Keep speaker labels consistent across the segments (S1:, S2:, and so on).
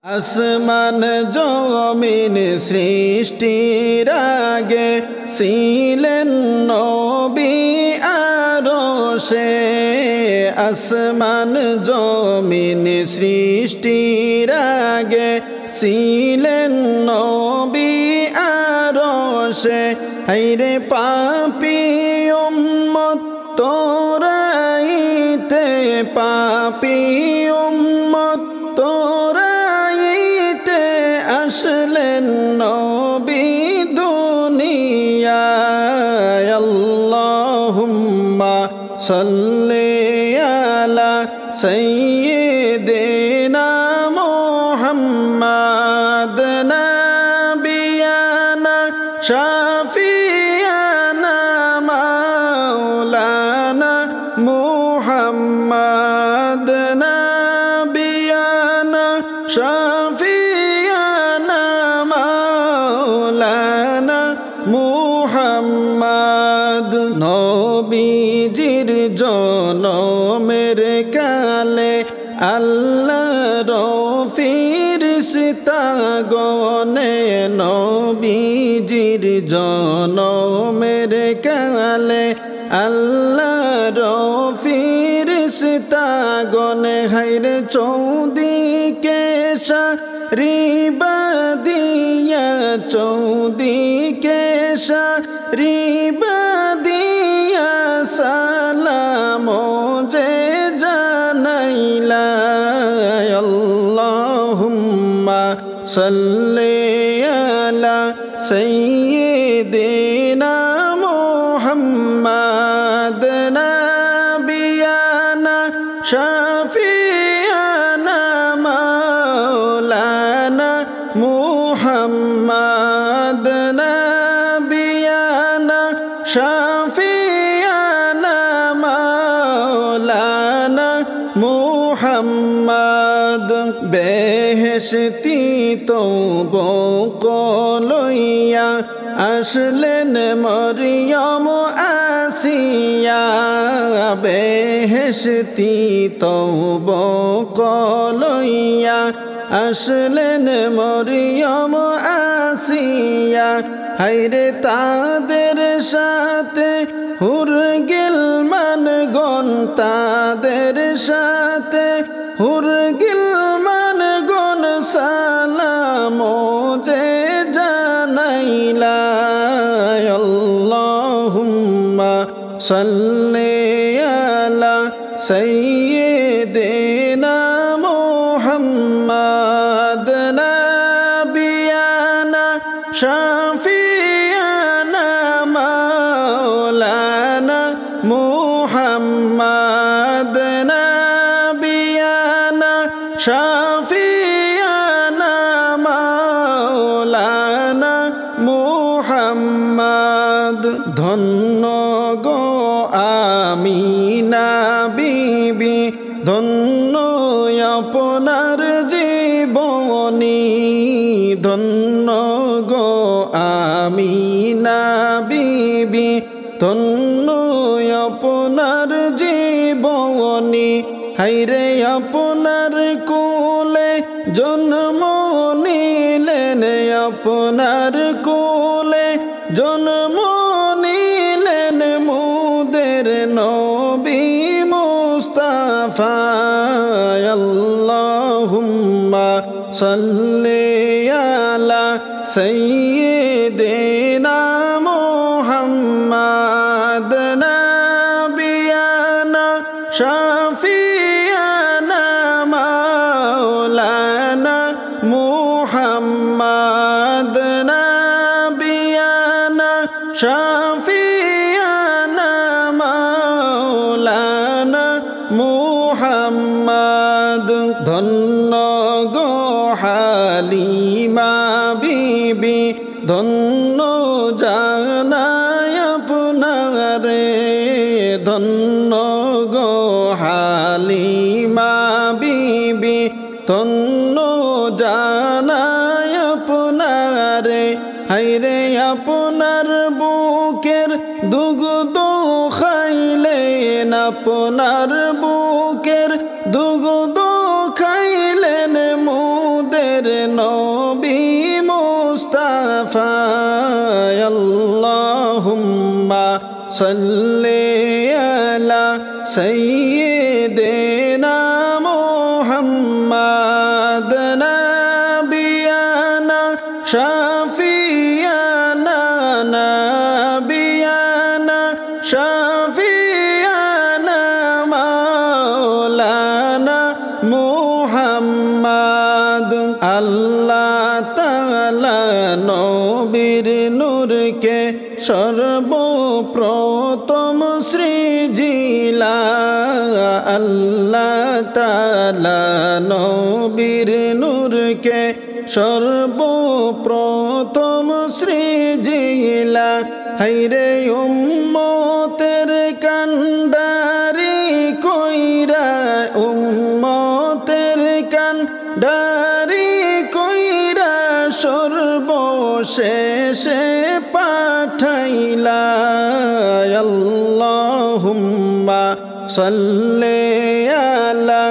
S1: আসমান জমিন সৃষ্টির আগে ছিলেন নবী আরশে। আসমান জমিন সৃষ্টির আগে ছিলেন নবী আরশে। হায়রে পাপী উম্মত তোরাইতে, পাপী উম্মত তোরাইতে আসলেন নবী দুনিয়ায়। আল্লাহুম্মা সাল্লি আলা সাইয়্যিদিনা মুহাম্মাদ নাবিয়ানা শাফিয়ানা মাওলানা মুহাম্মাদ নাবিয়ানা শাফিয়ানা মাওলানা মুহাম্মাদ। নবীজির জনমের কালে আল্লাহর ফেরেশতা গণে, নবীজির জনমের কালে আল্লাহর ফেরেশতা গণে। হায়রে চৌদিকে সারিবাদিয়া, চৌদিকে সারিবাদিয়া সালাম যে জানাইলা। আল্লাহুম্মা সাল্লি আলা সাইয়্যিদিনা মুহাম্মাদ নাবিয়ানা শাফিয়ানা মাওলানা মুহাম্মাদ নাবিয়ানা শাফিয়ানা মাওলানা মুহাম্মাদ। বেহেশতি তওবক লইয়া আসলেন মরিয়ম আসিয়া। বেহেশতি তওবক লইয়া আসলেন মরিয়ম আসিয়া। হায়রে তাদের সাথে হুর গিলমান গণ, তাদের সাথে হুর গিলমান গণ সালাম যে জানাইলা। আল্লাহুম্মা সাল্লি আলা সাইয়্যিদিনা মুহাম্মাদ নাবিয়ানা শাফিয়ানা মাওলানা মুহাম্মাদ নাবিয়ানা শাফিয়ানা মাওলানা মুহাম্মাদ। ধন্য গো আমিনা বিবি, ধন্য আপনার জীবনী। ধন্য গো আমিনা বিবি, ধন্য আপনার জীবনী। হায়রে আপনার কোলে জন্ম নিলেন, আপনার কোলে জন্ম নিলেন মুদের নবী মুস্তাফা। আল্লাহুম্মা সাল্লি আলা সাইয়্যিদিনা মুহাম্মাদ নাবিয়ানা শাফিয়ানা মাওলানা মুহাম্মাদ নাবিয়ানা শাফিয়ানা মাওলানা মুহাম্মাদ। ধন্য গো হালিমা বিবি, ধন্য জানায় আপনারে। ধন্য গো হালিমা বিবি, ধন্য জানায় আপনারে। হায়রে আপনার বুকের দুগ্ধ খাইলেন, আপনার বুকের দুগ্ধ খাইলেন মুদের প্রাণের নবী মুস্তাফা আল্লাহুম্মা সাল্লি আলা সাইয়্যিদিনা মুহাম্মাদ নাবিয়ানা শাফিয়ানা নাবিয়ানা শাফিয়ানা মাওলানা মুহাম্মাদ আল্লাহ তাআলা নবীর নূরকে সর্বপ্রথম সৃজিলা আল্লাহ তাআলা নবীর নূরকে সর্বপ্রথম সৃজিলা হায়রে উম্মতের কান্ডারি কইরা উম্মতের কান্ডারি কইরা সর্বশেষে পাঠাইলা আল্লাহুম্মা সাল্লি আলা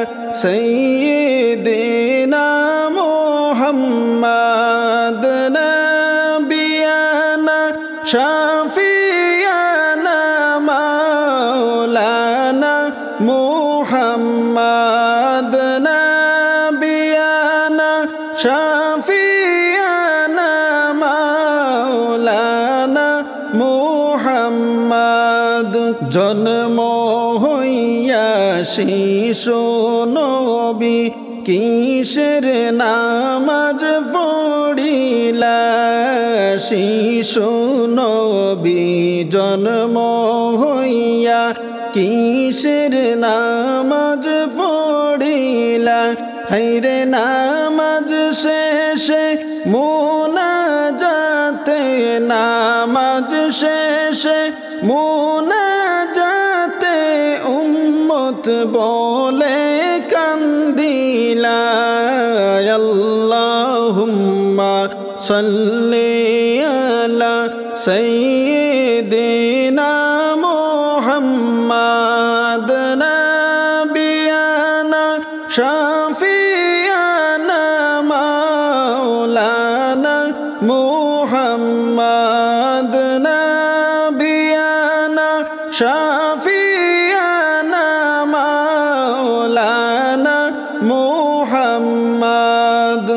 S1: সাইয়্যিদিনা মুহাম্মাদ নাবিয়ানা শাফিয়ানা মাওলানা মুহাম্মাদ নাবিয়ানা শাফিয়ানা মাওলানা মুহাম্মাদ জন্ম হইয়া শিশু নবী কিসের নামাজ পড়িলা শিশু নবী জন্ম হইয়া কিসের নামাজ পড়িলা হায়রে নামাজ শেষে মুনাজাতে নামাজ শেষে মুনাজাতে উম্মত বলে কান্দিলা আল্লাহুম্মা সাল্লি আলা সাইয়্যিদিনা মুহাম্মাদ নাবিয়ানা শাফিয়ানা মাওলানা মুহাম্মাদ নাবিয়ানা শাফিয়ানা মাওলানা মুহাম্মাদ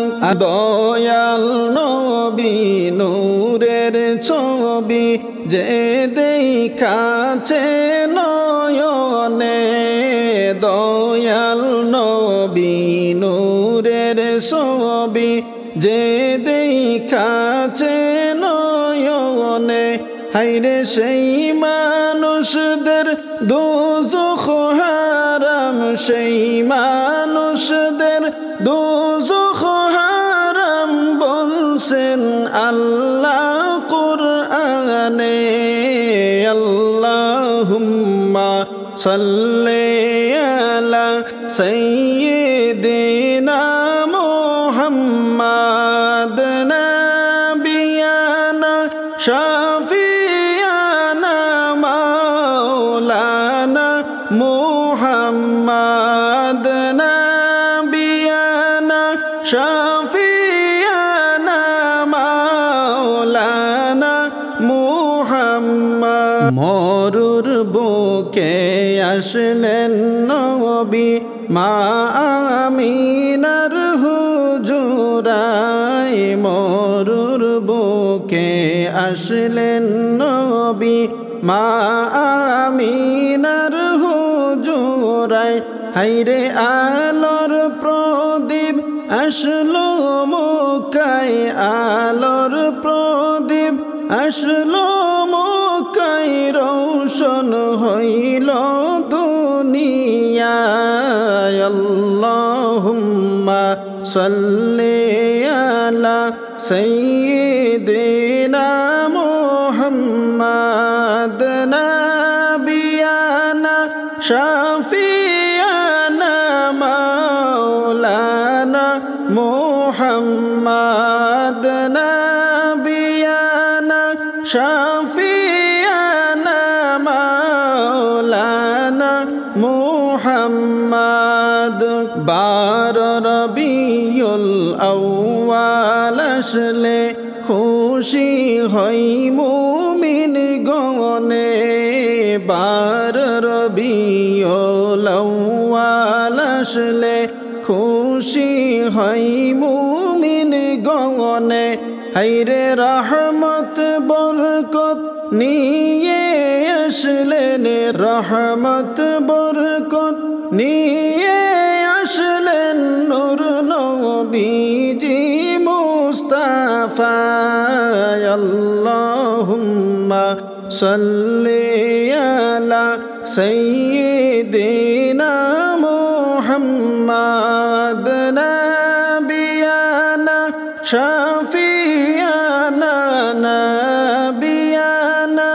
S1: দয়াল নবী নূরের ছবি যে দেখাছে নয়নে দয়াল নবী নূরের ছবি যে দেখাছে নয়নে হায়রে সেই মানুষদের দোজখ হারাম সেই মানুষদের দোজখ হারাম বলছেন আল্লাহ কুরআনে আল্লাহুম্মা সাল্লি আলা সাইয়্যিদিনা মুহাম্মাদ নাবিয়ানা শাফিয়ানা মাওলানা মুহাম্মাদ নাবিয়ানা শাফিয়ানা মাওলানা মুহাম্মাদ মরুর বুকে আসলেন নবী মা আমিনার হুজুরায় মরুর বুকে আসলেন নবী মা আমিনার হুজুরায় হায়রে আলোর প্রদীপ আসলো মক্কায় আলোর প্রদীপ আসলো মক্কায় রৌশন হইল দুনিয়ায় আল্লাহুম্মা সাল্লি আলা সাইয়্যিদিনা মুহাম্মাদ নাবিয়ানা শাফিয়ানা মাওলানা মুহাম্মাদ নাবিয়ানা শাফিয়ানা মাওলানা মুহাম্মাদ 12 রবিউল আউয়াল আসলে খুশি হই মুমিন গণে 12 রবিউল আউয়াল আসলে খুশি হই মুমিন গণে হায়রে রহমত বরকত নিয়ে আসলেন রহমত বরকত নিয়ে আসলেন নূর নবীজি মুস্তাফা আল্লাহুম্মা সাল্লি আলা সাইয়্যিদিনা মুহাম্মাদ নাবিয়ানা শাফিয়ানা নাবিয়ানা